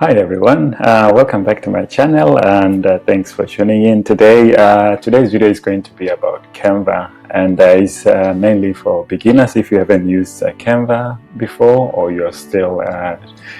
Hi everyone, welcome back to my channel and thanks for tuning in today. Today's video is going to be about Canva and it's mainly for beginners if you haven't used Canva before or you're still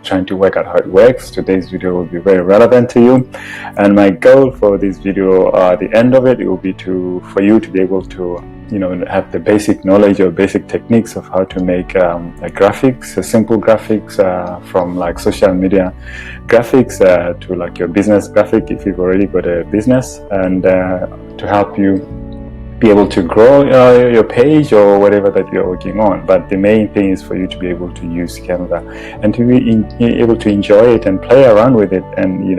trying to work out how it works. Today's video will be very relevant to you, and my goal for this video, the end of it, will be for you to be able to have the basic knowledge or basic techniques of how to make graphics, simple graphics from like social media graphics to like your business graphic if you've already got a business, and to help you be able to grow your page or whatever that you're working on. But the main thing is for you to be able to use Canva and to be able to enjoy it and play around with it, and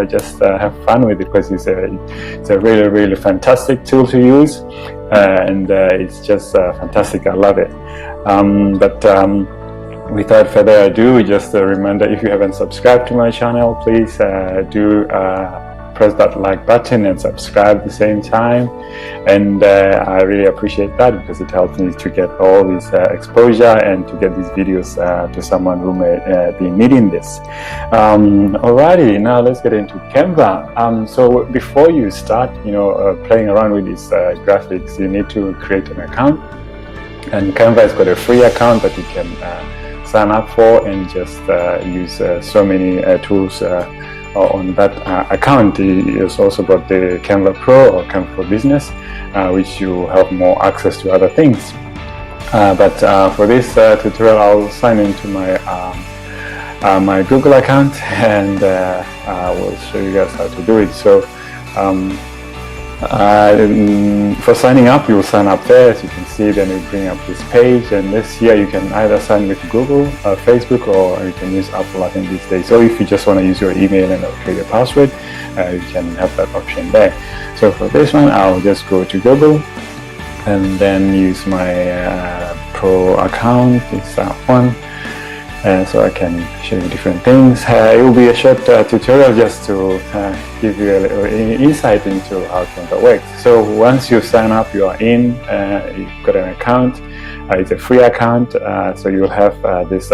just have fun with it, because it's a really fantastic tool to use, and it's just fantastic. I love it. Without further ado, just a reminder, if you haven't subscribed to my channel, please do press that like button and subscribe at the same time, and I really appreciate that, because it helps me to get all this exposure and to get these videos to someone who may be needing this. Alrighty, now let's get into Canva. So before you start playing around with these graphics, you need to create an account, and Canva has got a free account that you can sign up for and just use so many tools on that account. It's also got the Canva Pro or Canva for Business, which you have more access to other things. But for this tutorial, I'll sign into my my Google account, and I will show you guys how to do it. So for signing up, you will sign up there, as you can see. Then you bring up this page, and this here you can either sign with Google, Facebook, or you can use Apple, I think, these days. So if you just want to use your email and create a password, you can have that option there. So for this one, I'll just go to Google and then use my Pro account. It's that one. So I can show you different things. It will be a short tutorial just to give you a little insight into how Canva works. So once you sign up, you are in, you've got an account. It's a free account, so you'll have this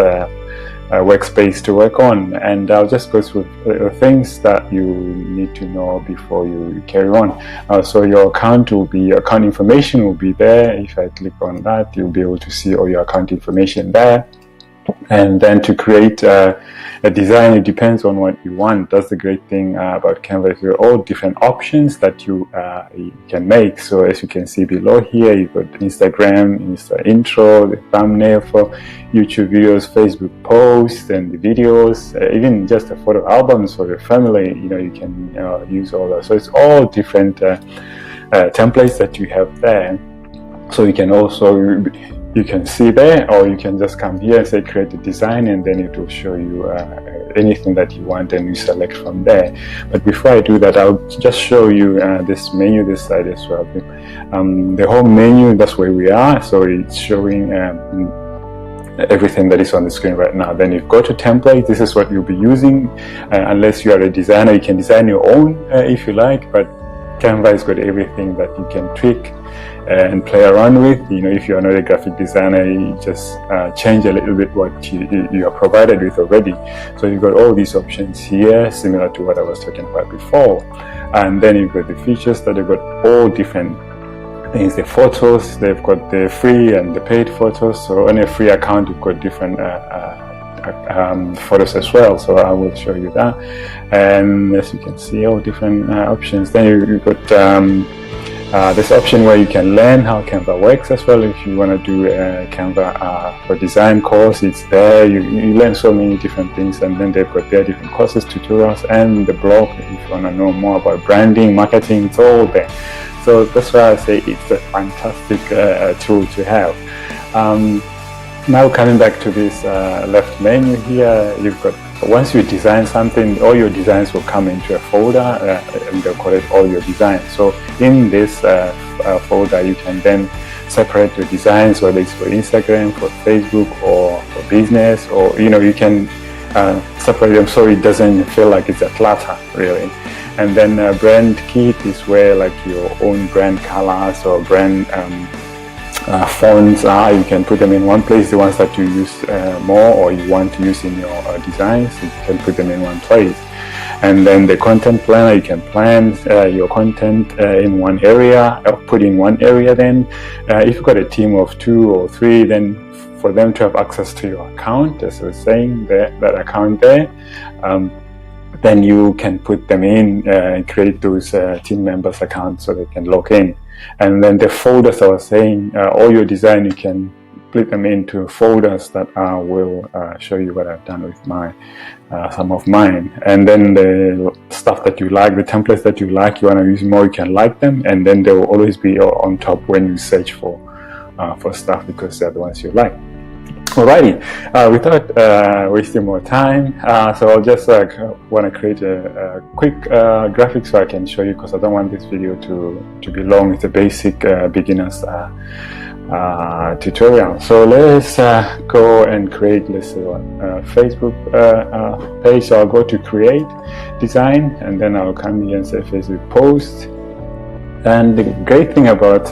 workspace to work on, and I'll just go through things that you need to know before you carry on. So your account information will be there. If I click on that, you'll be able to see all your account information there. And then to create a design, it depends on what you want. That's the great thing about Canva. There are all different options that you can make. So as you can see below here, you've got Instagram, Insta intro, the thumbnail for YouTube videos, Facebook posts, and the videos, even just the photo albums for your family. You can use all that. So it's all different templates that you have there. So you can also you can see there, or you can just come here and say create a design, and then it will show you anything that you want, and you select from there. But before I do that, I'll just show you this menu this side as well. The home menu, that's where we are. So it's showing everything that is on the screen right now. Then you go to template. This is what you'll be using. Unless you are a designer, you can design your own if you like, but Canva has got everything that you can tweak and play around with. If you are not a graphic designer, you just change a little bit what you are provided with already. So you've got all these options here, similar to what I was talking about before. And then you've got the features that have got all different things. The photos, they've got the free and the paid photos. So on a free account, you've got different photos as well. So I will show you that. And as you can see, all different options. Then you've got this option where you can learn how Canva works as well. If you want to do a Canva for design course, it's there. You learn so many different things, and then they've got their different courses, tutorials, and the blog. If you want to know more about branding, marketing, it's all there. So that's why I say it's a fantastic tool to have. Now coming back to this left menu here, you've got, once you design something, all your designs will come into a folder, and they'll call it all your designs. So in this folder, you can then separate your designs, whether it's for Instagram, for Facebook, or for business, or you can separate them so it doesn't feel like it's a clutter, really. And then brand kit is where like your own brand colors or brand fonts are. You can put them in one place, the ones that you use more or you want to use in your designs, you can put them in one place. And then the content planner, you can plan your content in one area, or put in one area. Then if you've got a team of 2 or 3, then for them to have access to your account, as I was saying, that account there, then you can put them in and create those team members' accounts so they can log in. And then the folders, I was saying, all your design, you can split them into folders that will show you what I've done with my some of mine. And then the stuff that you like, the templates that you like, you want to use more, you can like them, and then they will always be on top when you search for stuff, because they're the ones you like. Alrighty, without wasting more time, so I'll just want to create a quick graphic so I can show you, because I don't want this video to be long. It's a basic beginner's tutorial. So let's go and create, let's say, a Facebook page. So I'll go to create, design, and then I'll come here and say Facebook post. And the great thing about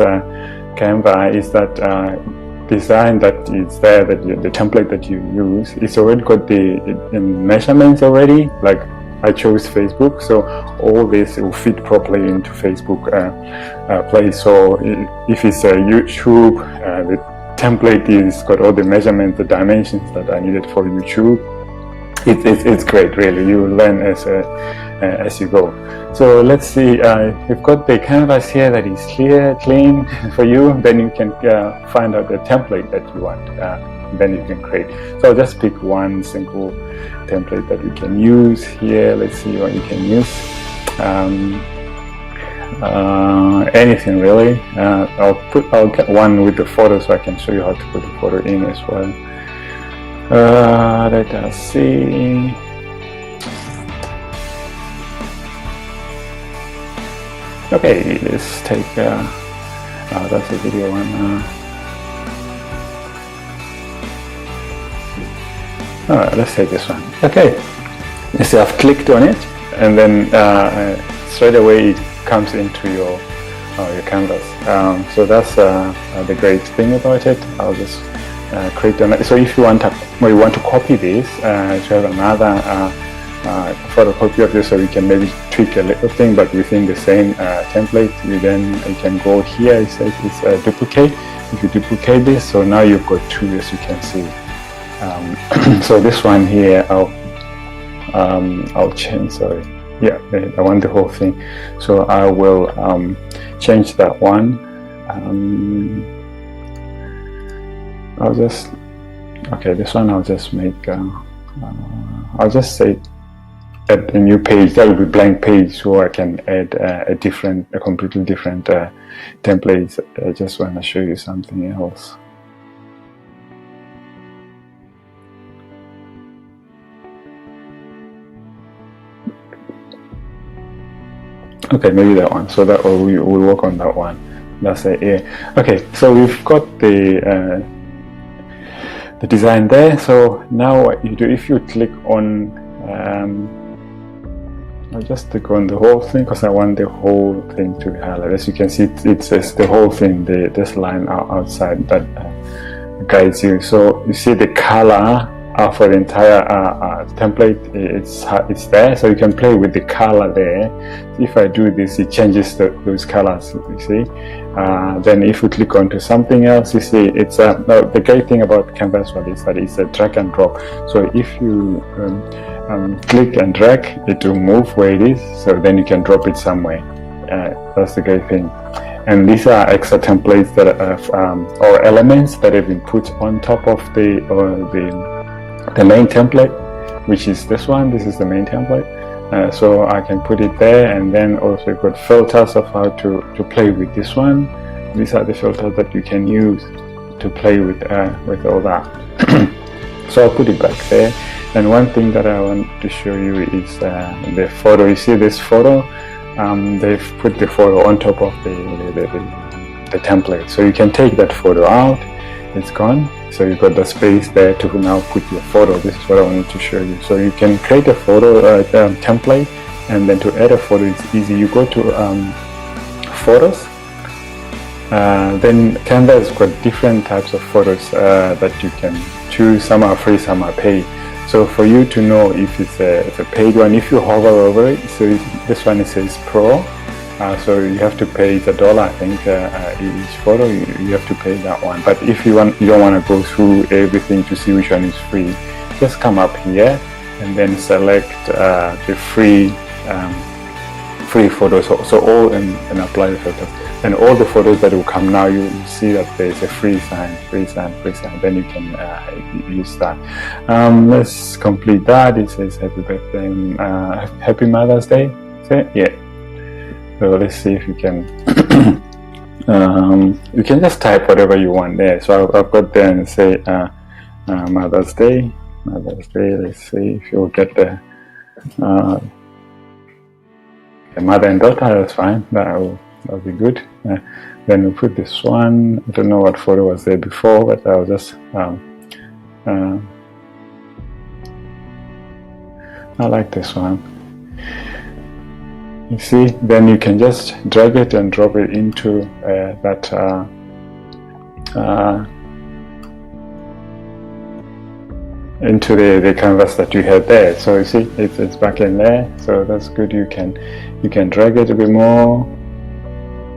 Canva is that design that is there, that the template that you use, it's already got the measurements already. Like I chose Facebook, so all this will fit properly into Facebook place. So if it's a YouTube, the template is got all the measurements, the dimensions that are needed for YouTube. It's great, really. You will learn as you go. So let's see, we've got the canvas here that is clear, clean for you. Then you can find out the template that you want. Then you can create. So I'll just pick one simple template that we can use here. Let's see what you can use. Anything really. I'll get one with the photo so I can show you how to put the photo in as well. Let us see. Okay, let's take that's the video one. Alright, let's take this one. Okay, you see I've clicked on it, and then straight away it comes into your canvas. So that's the great thing about it. I'll just create another. So if you want to copy this to have another photocopy of this, so you can maybe tweak a little thing, but within the same template, you can go here. It says it's duplicate. If you duplicate this, so now you've got 2, as you can see. So this one here, I'll change. Sorry, yeah, I want the whole thing. So I will change that one. I'll just this one I'll just make. I'll just say add a new page. That will be blank page, so I can add a completely different template. I just want to show you something else. Okay, maybe that one. So that we'll work on that one. That's it. Yeah. Okay, so we've got the design there. So now what you do, if you click on, I'll just click on the whole thing because I want the whole thing to be highlighted. As you can see, it says the whole thing, this line outside that guides you. So you see the color for the entire template, it's there, so you can play with the color there. If I do this, it changes those colors, you see. Then if you click onto something else, you see it's the great thing about Canvas is that it's a drag and drop. So if you click and drag, it will move where it is, so then you can drop it somewhere. That's the great thing. And these are extra templates that or elements that have been put on top of the main template, which is this one. This is the main template. So I can put it there, and then also you've got filters of how to play with this one. These are the filters that you can use to play with all that. So I'll put it back there. And one thing that I want to show you is the photo. You see this photo? They've put the photo on top of the template. So you can take that photo out. It's gone. So you've got the space there to now put your photo. This is what I wanted to show you. So you can create a photo template, and then to add a photo, it's easy. You go to photos, Then Canva has got different types of photos that you can choose. Some are free, some are paid. So for you to know if it's a paid one, if you hover over it, so this one, it says Pro. So you have to pay the $1, I think, each photo. You have to pay that one. But if you don't want to go through everything to see which one is free, just come up here and then select the free photos. So all and apply the filters. And all the photos that will come now, you see that there's a free sign. Then you can use that. Let's complete that. It says happy birthday, happy Mother's Day. Yeah. So let's see if you can. You can just type whatever you want there. So I've got there and say Mother's Day. Let's see if you'll get the mother and daughter. That's fine. That'll be good. Then we'll put this one. I don't know what photo was there before, but I'll just I like this one. You see, then you can just drag it and drop it into that into the canvas that you had there. So you see, it's back in there. So that's good. You can drag it a bit more.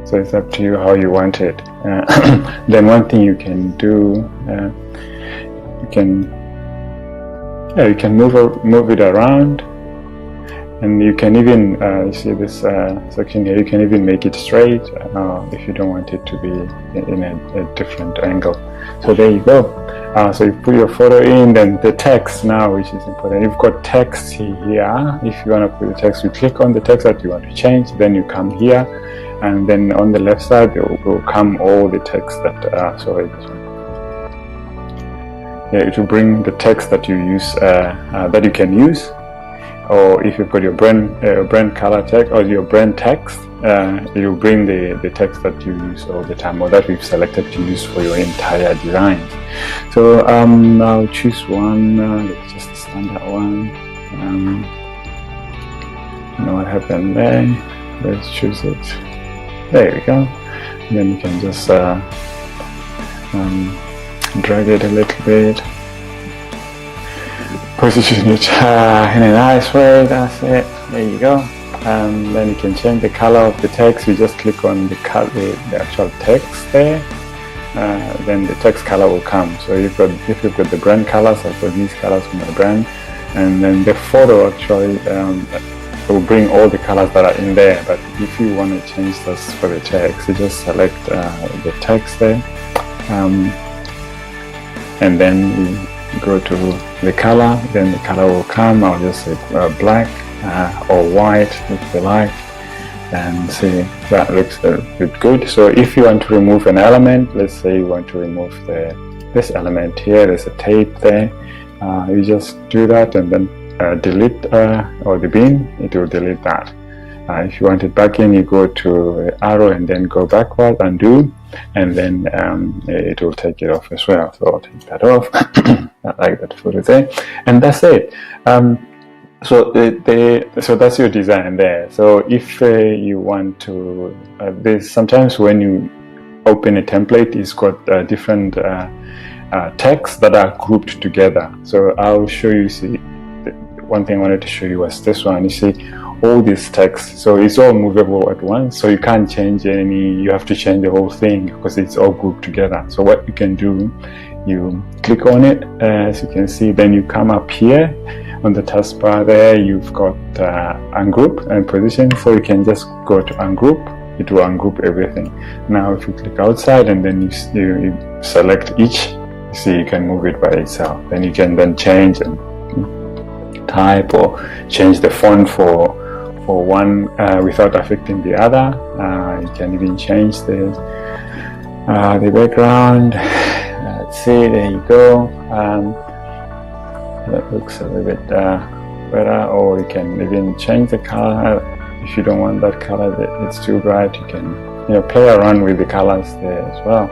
So it's up to you how you want it. Then one thing you can do, you can move it around. And you can even, you see this section here, you can even make it straight if you don't want it to be in a different angle. So there you go. So you put your photo in, then the text now, which is important. You've got text here. If you want to put the text, you click on the text that you want to change, then you come here, and then on the left side, there will come all the text that, sorry, this one. Yeah, it will bring the text that you use, that you can use. Or if you've got your brand color text or your brand text, it will bring the text that you use all the time, or that we've selected to use for your entire design. So I'll choose one. Let's just standard one. You know what happened there? Let's choose it. There we go. And then you can just drag it a little bit. Position it in a nice way. That's it. There you go. Then you can change the color of the text. You just click on the actual text there. Then the text color will come. So if you've got the brand colors, I've got these colors from my brand, and then the photo actually will bring all the colors that are in there. But if you want to change this for the text, you just select the text there, and then you go to the color, then the color will come. I'll just say black or white if you like, and see, that looks good. So if you want to remove an element, let's say you want to remove this element here, there's a tape there, you just do that and then delete or the bin, it will delete that. If you want it back in, you go to arrow and then go backward, undo, and then it will take it off as well. So I'll take that off. I like that photo there, and that's it. So that's your design there. So if you want to, there's sometimes when you open a template, it's got different texts that are grouped together. So I'll show you. See, one thing I wanted to show you was this one. You see all this text, so it's all movable at once, so you can't change any, you have to change the whole thing because it's all grouped together. So what you can do, you click on it, as you can see, then you come up here on the taskbar there, you've got ungroup and position, so you can just go to ungroup, it will ungroup everything. Now if you click outside and then you select each, you see you can move it by itself. Then you can then change and type or change the font for one without affecting the other. You can even change the background. Let's see, there you go. That looks a little bit better, or you can even change the color. If you don't want that color, it's too bright, you can play around with the colors there as well.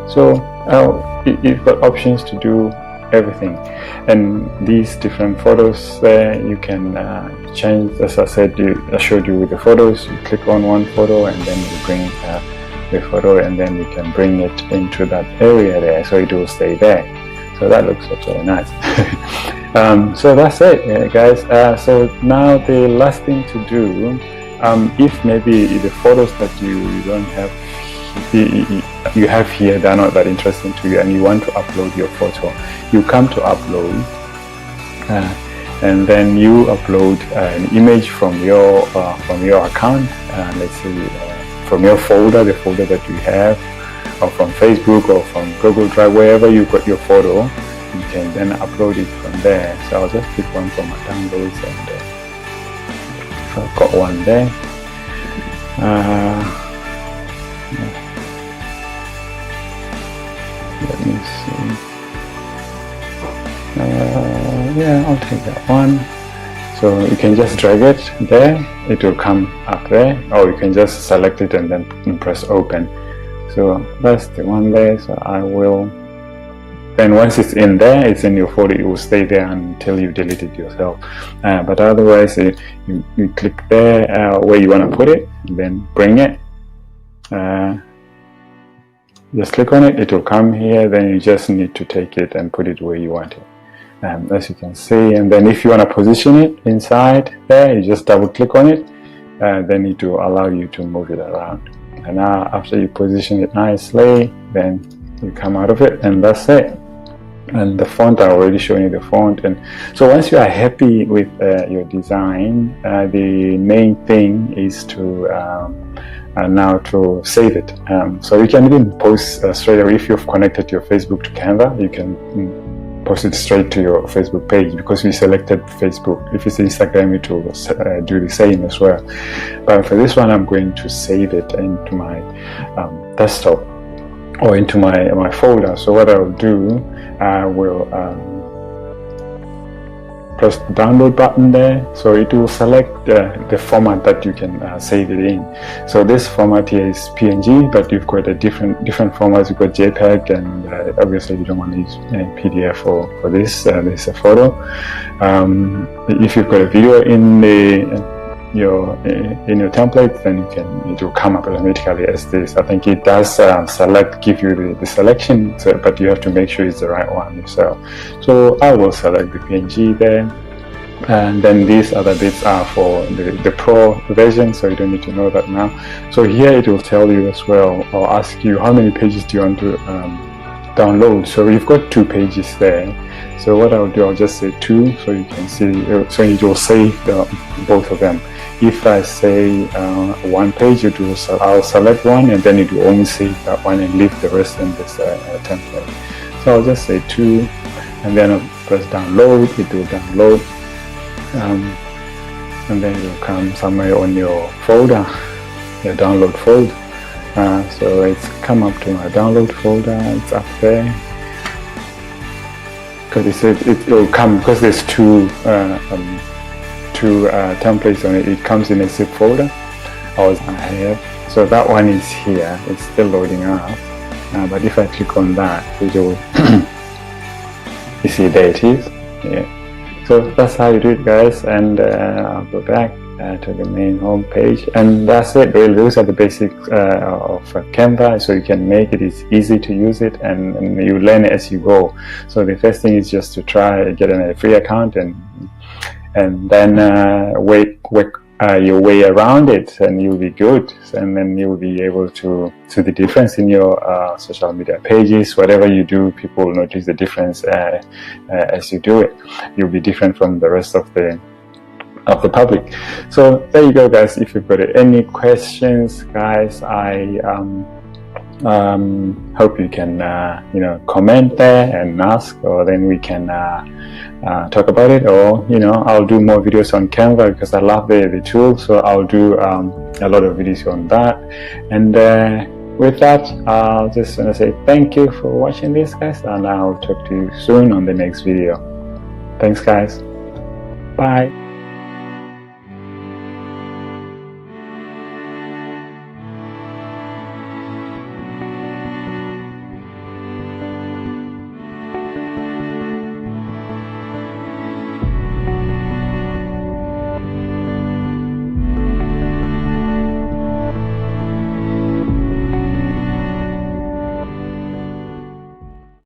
So you've got options to do everything, and these different photos there you can change. As I said, I showed you with the photos, you click on one photo and then you bring the photo, and then you can bring it into that area there, so it will stay there. So that looks actually nice. So that's it, guys. So now the last thing to do, if maybe the photos that you don't have, you have here, they're not that interesting to you, and you want to upload your photo, you come to upload, and then you upload an image from your account, let's say from your folder, the folder that you have, or from Facebook or from Google Drive, wherever you got your photo, you can then upload it from there. So I'll just pick one from my downloads, and if I've got one there, let me see. Yeah, I'll take that one. So you can just drag it there, it will come up there, or you can just select it and then press open. So that's the one there. So I will, then once it's in there, it's in your folder, it will stay there until you delete it yourself. But otherwise, you click there where you want to put it, and then bring it. Just click on it, it will come here, then you just need to take it and put it where you want it. As you can see, and then if you want to position it inside there, you just double click on it, then it will allow you to move it around. And now after you position it nicely, then you come out of it, and that's it. And the font, I already shown you the font. And so once you are happy with your design, the main thing is to now to save it. So you can even post straight away. If you've connected your Facebook to Canva, you can post it straight to your Facebook page, because we selected Facebook. If it's Instagram, it will do the same as well. But for this one, I'm going to save it into my desktop or into my folder. So what I'll do, I will press the download button there, so it will select the format that you can save it in. So this format here is PNG, but you've got a different formats. You've got JPEG, and obviously you don't want to use PDF for this. This is a photo. If you've got a video in your template, then it will come up automatically as this. I think it does give you the selection, but you have to make sure it's the right one yourself. So I will select the PNG there, and then these other bits are for the Pro version, so you don't need to know that now. So here it will tell you as well, or ask you how many pages do you want to download. So we've got 2 pages there. So what I'll do, I'll just say 2, so you can see, so it will save both of them. If I say 1 page, I'll select one, and then it will only save that one and leave the rest in this template. So I'll just say 2, and then I'll press download. It will download, and then it will come somewhere on your folder, your download folder. So it's come up to my download folder. It's up there. Because it will come, because there's two templates on it. It comes in a zip folder. I have, so that one is here. It's still loading up. But if I click on that, it will. You see, there it is. Yeah. So that's how you do it, guys. And I'll go back to the main home page, and that's it. Really, those are the basics of Canva. So you can make it. It's easy to use it, and you learn as you go. So the first thing is just to try get a free account, and then work your way around it, and you'll be good. And then you'll be able to see the difference in your social media pages. Whatever you do, people will notice the difference as you do it. You'll be different from the rest of the public. So there you go, guys. If you've got any questions, guys, I hope you can comment there and ask, or then we can talk about it, or I'll do more videos on Canva, because I love the tool. So I'll do a lot of videos on that. And with that, I'll just want to say thank you for watching this, guys, and I'll talk to you soon on the next video. Thanks, guys. Bye.